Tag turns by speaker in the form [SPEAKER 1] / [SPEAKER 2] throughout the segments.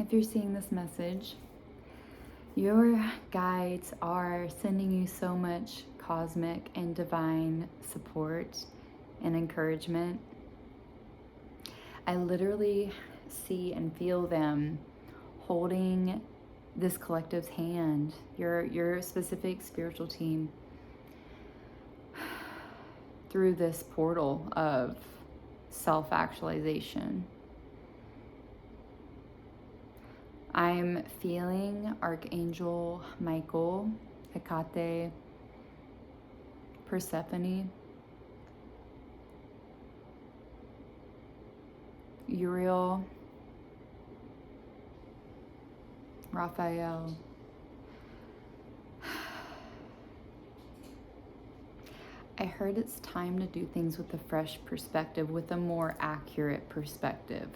[SPEAKER 1] if you're seeing this message, your guides are sending you so much cosmic and divine support and encouragement. I literally see and feel them holding this collective's hand, your specific spiritual team, through this portal of self-actualization. I'm feeling Archangel Michael, Hecate, Persephone, Uriel, Raphael. I heard it's time to do things with a fresh perspective, with a more accurate perspective.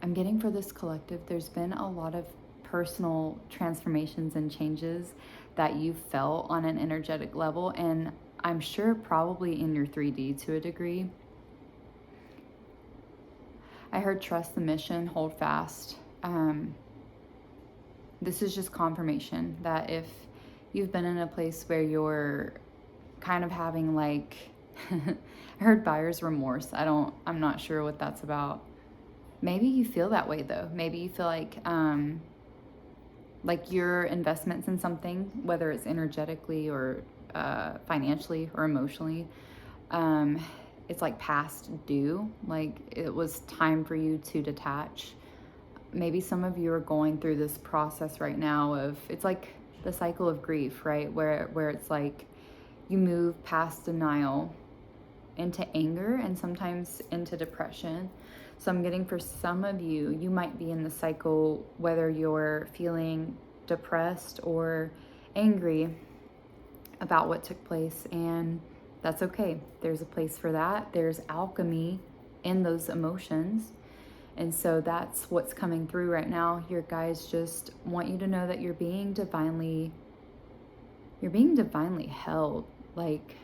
[SPEAKER 1] I'm getting for this collective, there's been a lot of personal transformations and changes that you felt on an energetic level, and I'm sure probably in your 3D to a degree. I heard trust the mission, hold fast. This is just confirmation that if you've been in a place where you're kind of having like, I heard buyer's remorse. I'm not sure what that's about. Maybe you feel that way though. Maybe you feel like your investments in something, whether it's energetically or financially or emotionally, it's like past due. Like it was time for you to detach. Maybe some of you are going through this process right now of, it's like the cycle of grief, right? Where it's like you move past denial into anger and sometimes into depression. So I'm getting for some of you, you might be in the cycle, whether you're feeling depressed or angry about what took place, and that's okay. There's a place for that. There's alchemy in those emotions. And so that's what's coming through right now. Your guides just want you to know that you're being divinely held. Like,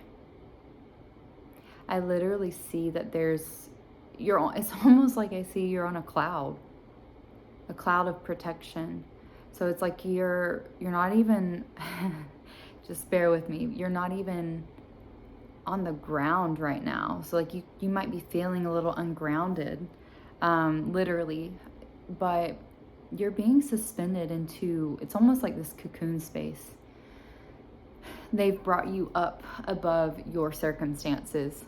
[SPEAKER 1] I literally see that it's almost like I see you're on a cloud of protection. So it's like you're not even, just bear with me, you're not even on the ground right now. So like you might be feeling a little ungrounded, literally, but you're being suspended into, it's almost like this cocoon space. They've brought you up above your circumstances,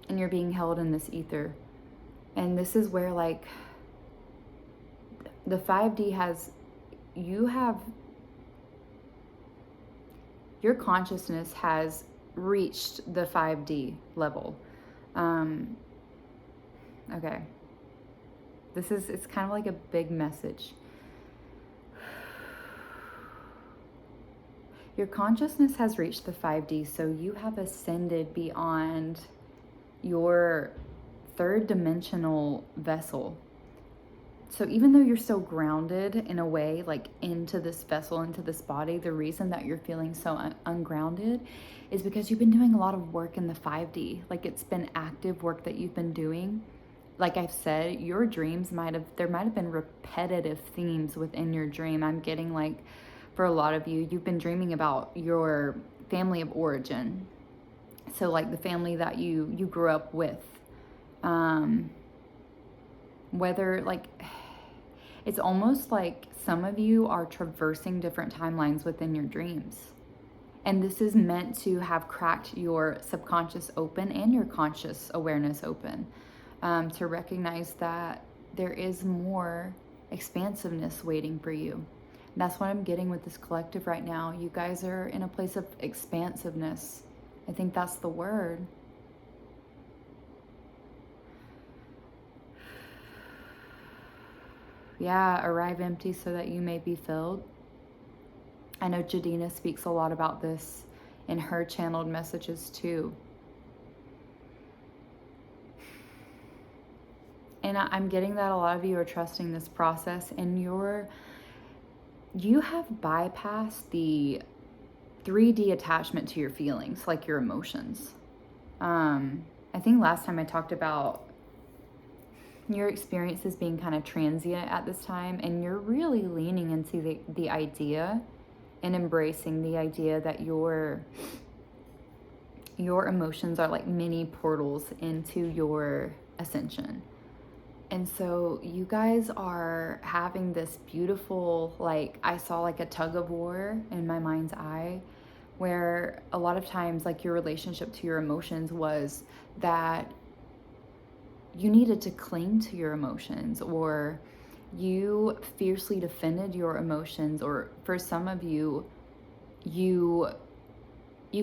[SPEAKER 1] and you're being held in this ether. And this is where like the 5D your consciousness has reached the 5D level. Okay. It's kind of like a big message. Your consciousness has reached the 5D, so you have ascended beyond your third dimensional vessel. So even though you're so grounded in a way, like into this vessel, into this body, the reason that you're feeling so ungrounded is because you've been doing a lot of work in the 5D. Like it's been active work that you've been doing. Like I've said, your dreams there might have been repetitive themes within your dream. I'm getting like, for a lot of you, you've been dreaming about your family of origin. So like the family that you grew up with. Whether like, it's almost like some of you are traversing different timelines within your dreams. And this is meant to have cracked your subconscious open and your conscious awareness open, to recognize that there is more expansiveness waiting for you. And that's what I'm getting with this collective right now. You guys are in a place of expansiveness. I think that's the word. Yeah, arrive empty so that you may be filled. I know Jadina speaks a lot about this in her channeled messages too. And I'm getting that a lot of you are trusting this process, and you have bypassed the 3D attachment to your feelings, like your emotions. I think last time I talked about your experience is being kind of transient at this time, and you're really leaning into the idea and embracing the idea that your emotions are like mini portals into your ascension. And so you guys are having this beautiful, like, I saw like a tug of war in my mind's eye, where a lot of times like your relationship to your emotions was that you needed to cling to your emotions, or you fiercely defended your emotions, or for some of you, you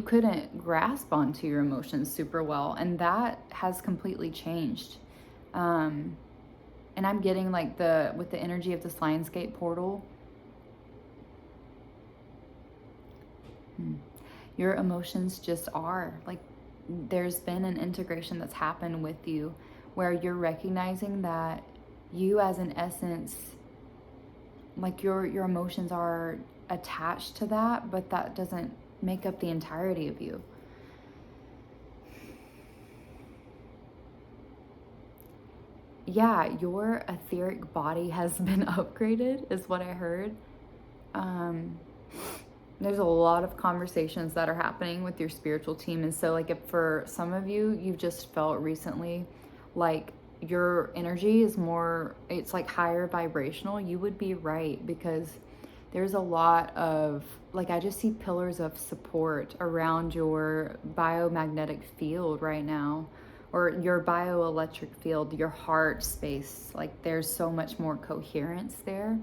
[SPEAKER 1] couldn't grasp onto your emotions super well, and that has completely changed. And I'm getting like with the energy of this Lionsgate portal, your emotions just are like, there's been an integration that's happened with you where you're recognizing that you as an essence, like your emotions are attached to that, but that doesn't make up the entirety of you. Yeah, your etheric body has been upgraded, is what I heard. There's a lot of conversations that are happening with your spiritual team. And so like if for some of you, you've just felt recently like your energy is more, it's like higher vibrational, you would be right, because there's a lot of, like, I just see pillars of support around your biomagnetic field right now, or your bioelectric field, your heart space. Like there's so much more coherence there.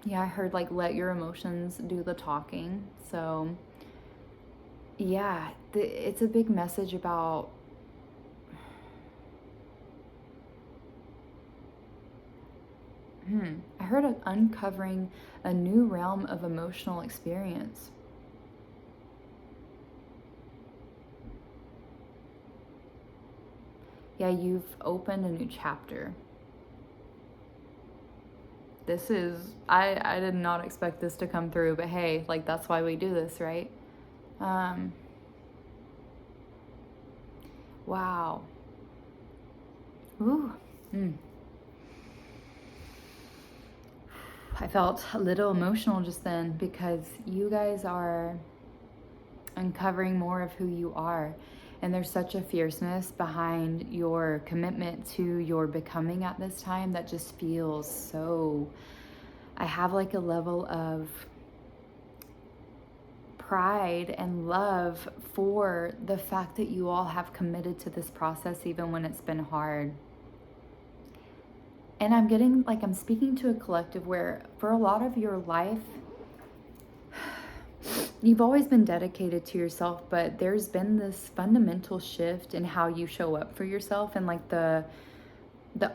[SPEAKER 1] Yeah, I heard like let your emotions do the talking. So yeah, it's a big message about I heard of uncovering a new realm of emotional experience. Yeah, you've opened a new chapter. This is, I did not expect this to come through, but hey, like that's why we do this, right? Wow. Ooh. I felt a little emotional just then, because you guys are uncovering more of who you are. And there's such a fierceness behind your commitment to your becoming at this time that just feels so, I have like a level of pride and love for the fact that you all have committed to this process even when it's been hard. And I'm getting like, I'm speaking to a collective where for a lot of your life, you've always been dedicated to yourself, but there's been this fundamental shift in how you show up for yourself, and like the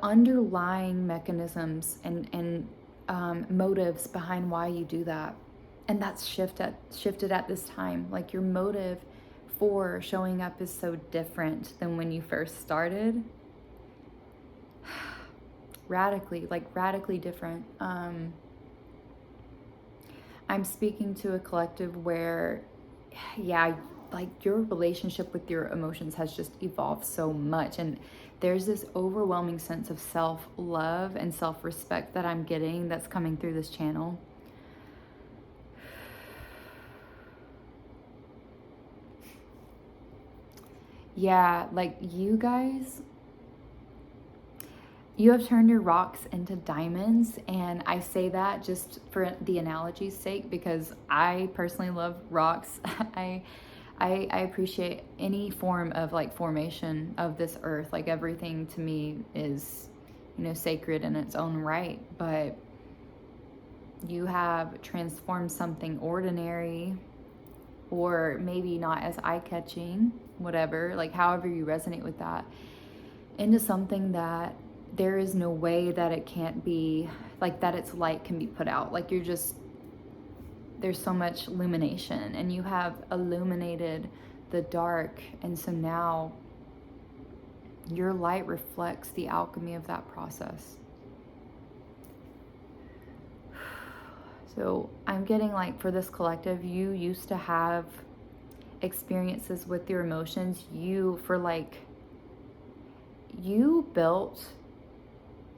[SPEAKER 1] underlying mechanisms and motives behind why you do that. And that's shifted at this time. Like your motive for showing up is so different than when you first started. radically different. I'm speaking to a collective where, yeah, like your relationship with your emotions has just evolved so much, and there's this overwhelming sense of self-love and self-respect that I'm getting that's coming through this channel. Yeah, like you guys, you have turned your rocks into diamonds, and I say that just for the analogy's sake because I personally love rocks. I appreciate any form of like formation of this earth. Like everything to me is, you know, sacred in its own right, but you have transformed something ordinary, or maybe not as eye-catching, whatever, like however you resonate with that, into something that there is no way that it can't be, like that its light can be put out. Like you're just, there's so much illumination, and you have illuminated the dark, and so now your light reflects the alchemy of that process. So I'm getting like, for this collective, you used to have experiences with your emotions, you built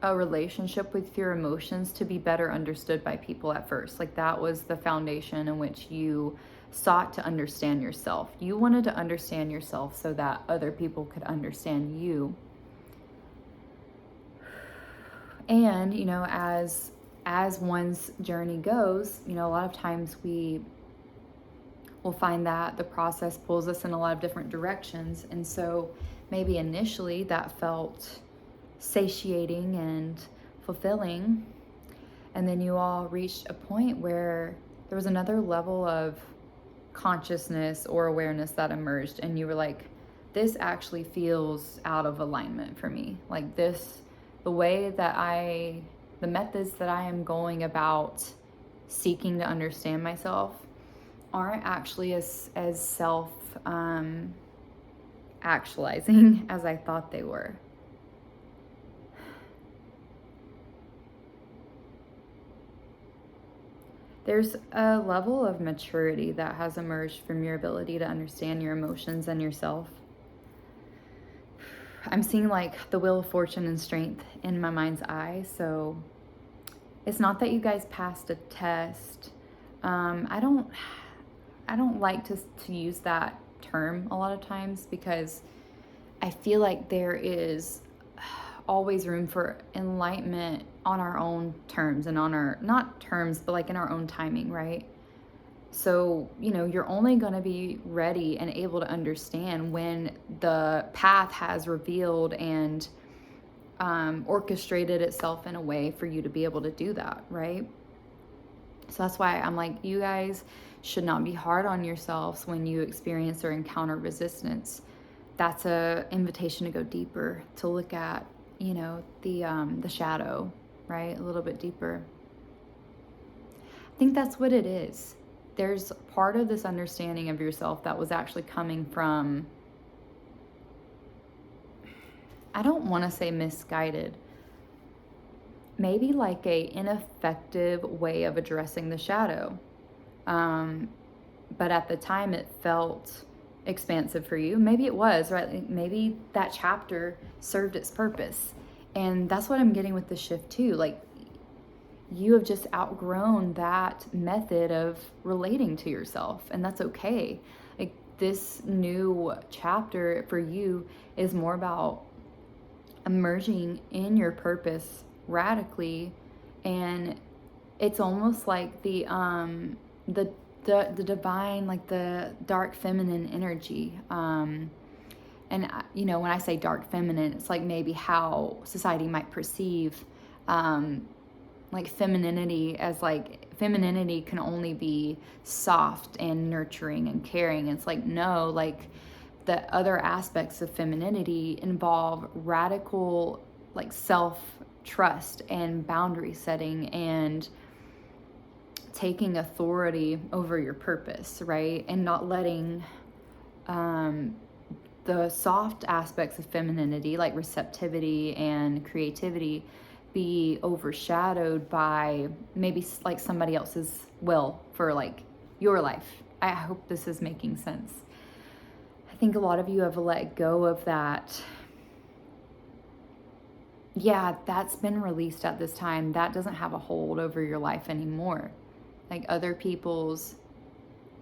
[SPEAKER 1] a relationship with your emotions to be better understood by people at first. Like, that was the foundation in which you sought to understand yourself. You wanted to understand yourself so that other people could understand you. And, you know, as one's journey goes, you know, a lot of times we will find that the process pulls us in a lot of different directions. And so maybe initially that felt satiating and fulfilling. And then you all reached a point where there was another level of consciousness or awareness that emerged. And you were like, this actually feels out of alignment for me. Like, this, the way that the methods that I am going about seeking to understand myself aren't actually as self actualizing as I thought they were. There's a level of maturity that has emerged from your ability to understand your emotions and yourself. I'm seeing like the wheel of fortune and strength in my mind's eye. So it's not that you guys passed a test. I don't like to use that term a lot of times, because I feel like there is always room for enlightenment on our own terms, and on our, not terms, but like in our own timing, right? So, you know, you're only going to be ready and able to understand when the path has revealed and orchestrated itself in a way for you to be able to do that, right? So that's why I'm like, you guys should not be hard on yourselves when you experience or encounter resistance. That's a invitation to go deeper, to look at, you know, the shadow, right? A little bit deeper. I think that's what it is. There's part of this understanding of yourself that was actually coming from, I don't want to say misguided, maybe like a ineffective way of addressing the shadow. But at the time it felt expansive for you. Maybe it was, right? Maybe that chapter served its purpose. And that's what I'm getting with the shift too. Like, you have just outgrown that method of relating to yourself, and that's okay. Like, this new chapter for you is more about emerging in your purpose radically. And it's almost like the divine, like the dark feminine energy. And you know, when I say dark feminine, it's like maybe how society might perceive like femininity, as like femininity can only be soft and nurturing and caring. It's like, no, like the other aspects of femininity involve radical like self-trust and boundary setting and taking authority over your purpose, right? And not letting the soft aspects of femininity, like receptivity and creativity, be overshadowed by maybe like somebody else's will for like your life. I hope this is making sense. I think a lot of you have let go of that. Yeah, that's been released at this time. That doesn't have a hold over your life anymore. Like other people's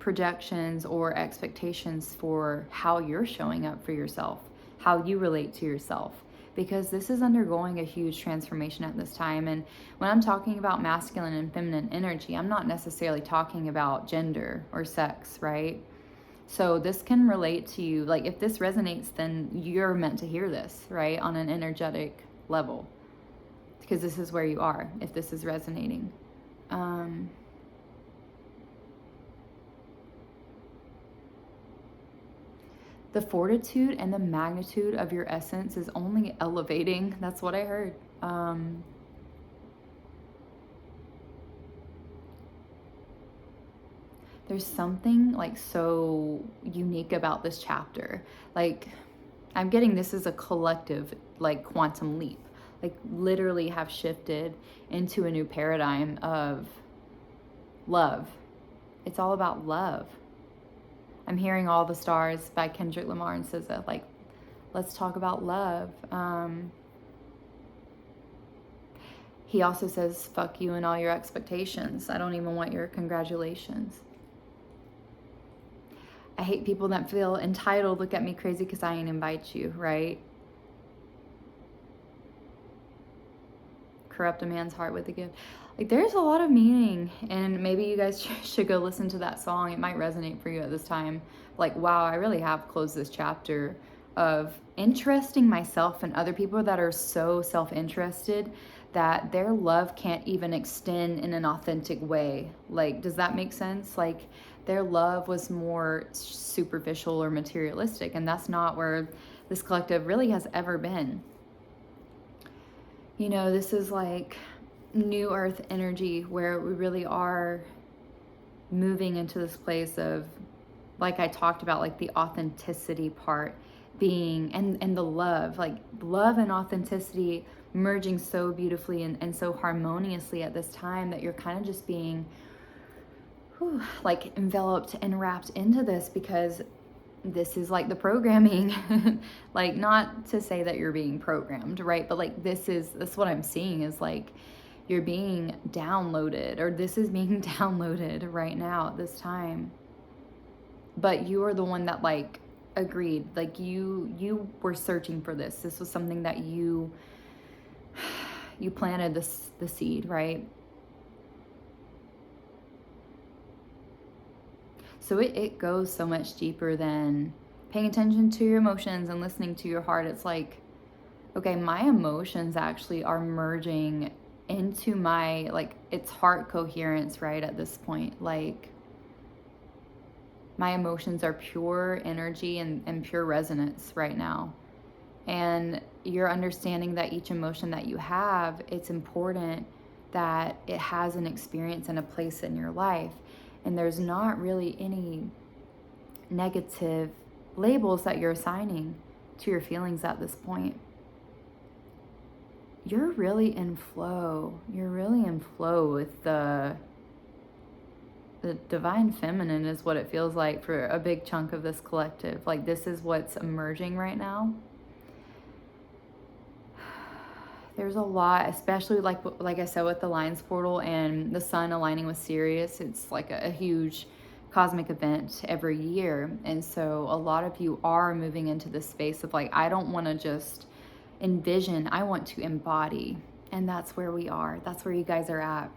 [SPEAKER 1] projections or expectations for how you're showing up for yourself, how you relate to yourself. Because this is undergoing a huge transformation at this time. And when I'm talking about masculine and feminine energy, I'm not necessarily talking about gender or sex, right? So this can relate to you. Like, if this resonates, then you're meant to hear this, right? On an energetic level. Because this is where you are, if this is resonating. The fortitude and the magnitude of your essence is only elevating. That's what I heard. There's something like so unique about this chapter. Like, I'm getting this is a collective like quantum leap. Like, literally have shifted into a new paradigm of love. It's all about love. I'm hearing All the Stars by Kendrick Lamar and SZA. Like, let's talk about love. He also says, fuck you and all your expectations. I don't even want your congratulations. I hate people that feel entitled, look at me crazy because I ain't invite you, right? Corrupt a man's heart with a gift. Like, there's a lot of meaning, and maybe you guys should go listen to that song. It might resonate for you at this time. Like, wow, I really have closed this chapter of interesting myself and other people that are so self-interested that their love can't even extend in an authentic way. Like, does that make sense? Like, their love was more superficial or materialistic, and that's not where this collective really has ever been. You know, this is like new earth energy where we really are moving into this place of, like I talked about, like the authenticity part being, and the love, like love and authenticity merging so beautifully and so harmoniously at this time that you're kind of just being like enveloped and wrapped into this, because this is like the programming. Like, not to say that you're being programmed, right? But like, this what I'm seeing is like you're being downloaded, or this is being downloaded right now at this time. But you are the one that like agreed, like you were searching for this. This was something that you planted the seed, right? So it goes so much deeper than paying attention to your emotions and listening to your heart. It's like, okay, my emotions actually are merging into my, like, it's heart coherence, right? At this point, like, my emotions are pure energy and pure resonance right now. And you're understanding that each emotion that you have, it's important that it has an experience and a place in your life. And there's not really any negative labels that you're assigning to your feelings at this point. You're really in flow. You're really in flow with the divine feminine is what it feels like for a big chunk of this collective. Like, this is what's emerging right now. There's a lot, especially like I said, with the Lions portal and the sun aligning with Sirius. It's like a huge cosmic event every year. And so a lot of you are moving into this space of like, I don't want to just envision, I want to embody. And that's where we are. That's where you guys are at.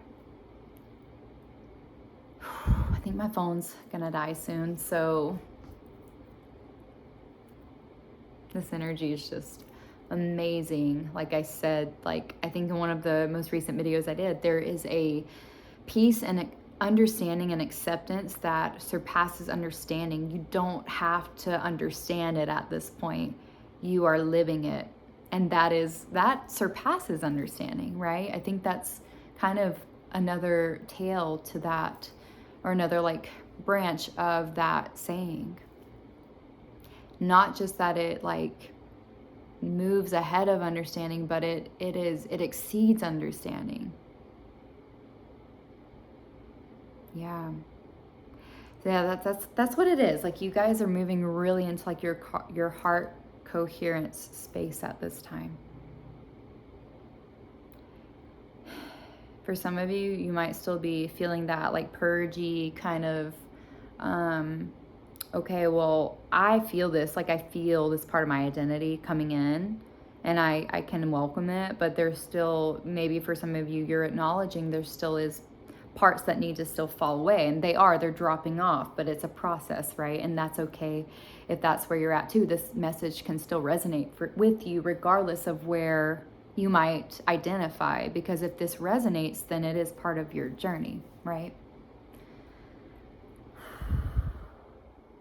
[SPEAKER 1] I think my phone's gonna die soon. So this energy is just amazing. Like I said, like I think in one of the most recent videos I did, there is a peace and understanding and acceptance that surpasses understanding. You don't have to understand it at this point. You are living it. And that surpasses understanding, right? I think that's kind of another tale to that, or another like branch of that saying. Not just that it like moves ahead of understanding, but it exceeds understanding. Yeah. So yeah, that's what it is. Like, you guys are moving really into like your heart coherence space at this time. For some of you, you might still be feeling that like purgy kind of okay, well, I feel this, like I feel this part of my identity coming in, and I can welcome it, but there's still, maybe for some of you, you're acknowledging there still is parts that need to still fall away, and they're dropping off, but it's a process, right? And that's okay if that's where you're at too. This message can still resonate with you regardless of where you might identify, because if this resonates, then it is part of your journey, right?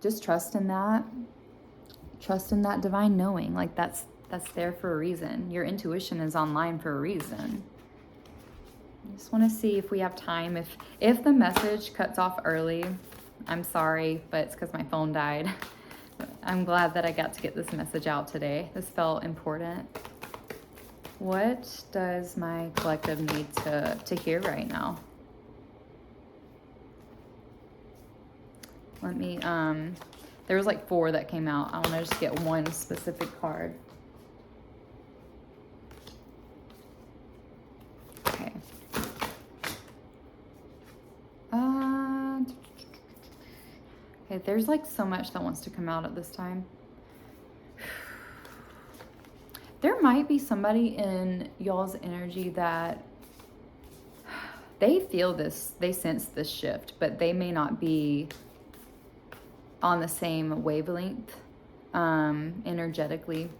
[SPEAKER 1] Just trust in that divine knowing. Like, that's there for a reason. Your intuition is online for a reason. I just want to see if we have time. If the message cuts off early, I'm sorry, but it's because my phone died. I'm glad that I got to get this message out today. This felt important. What does my collective need to hear right now? Let me, there was like 4 that came out. I want to just get one specific card. Okay. Okay, there's like so much that wants to come out at this time. There might be somebody in y'all's energy that they feel this, they sense this shift, but they may not be on the same wavelength energetically.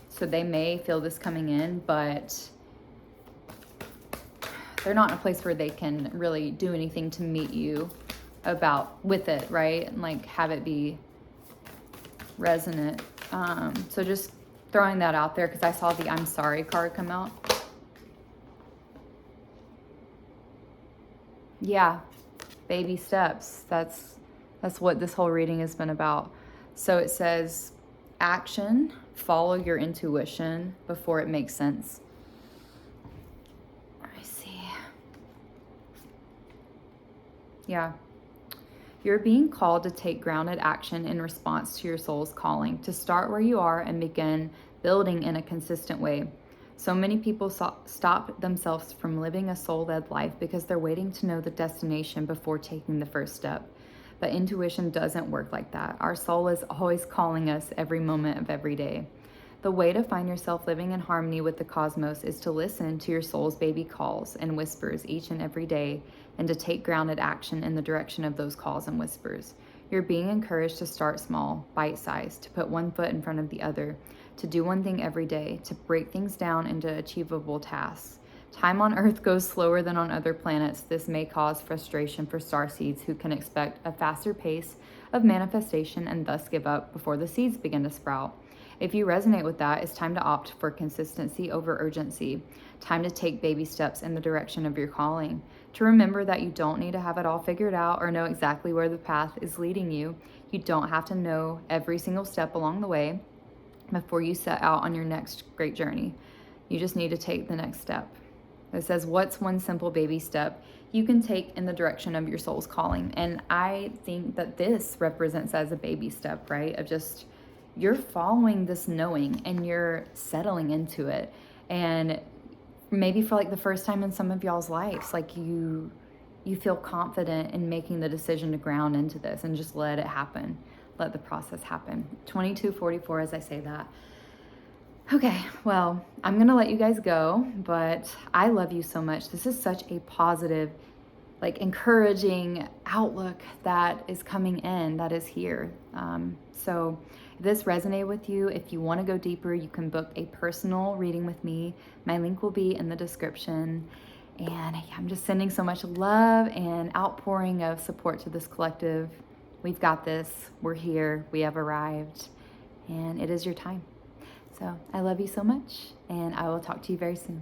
[SPEAKER 1] So they may feel this coming in, but they're not in a place where they can really do anything to meet you with it, right? And like have it be resonant. So just throwing that out there, because I saw the I'm sorry card come out. Yeah, baby steps. That's what this whole reading has been about. So it says action, follow your intuition before it makes sense. Let me see. Yeah. You're being called to take grounded action in response to your soul's calling, to start where you are and begin building in a consistent way. So many people stop themselves from living a soul-led life because they're waiting to know the destination before taking the first step. But intuition doesn't work like that. Our soul is always calling us every moment of every day. The way to find yourself living in harmony with the cosmos is to listen to your soul's baby calls and whispers each and every day, and to take grounded action in the direction of those calls and whispers. You're being encouraged to start small, bite-sized, to put one foot in front of the other, to do one thing every day, to break things down into achievable tasks. Time on Earth goes slower than on other planets. This may cause frustration for starseeds who can expect a faster pace of manifestation and thus give up before the seeds begin to sprout. If you resonate with that, it's time to opt for consistency over urgency. Time to take baby steps in the direction of your calling. To remember that you don't need to have it all figured out or know exactly where the path is leading you. You don't have to know every single step along the way before you set out on your next great journey. You just need to take the next step. It says, what's one simple baby step you can take in the direction of your soul's calling? And I think that this represents as a baby step, right? Of just, you're following this knowing and you're settling into it. And maybe for like the first time in some of y'all's lives, like you feel confident in making the decision to ground into this and just let it happen. Let the process happen. 2244 as I say that. Okay, well, I'm going to let you guys go, but I love you so much. This is such a positive, like encouraging outlook that is coming in, that is here. So if this resonated with you, if you want to go deeper, you can book a personal reading with me. My link will be in the description. And I'm just sending so much love and outpouring of support to this collective. We've got this. We're here. We have arrived. And it is your time. So I love you so much, and I will talk to you very soon.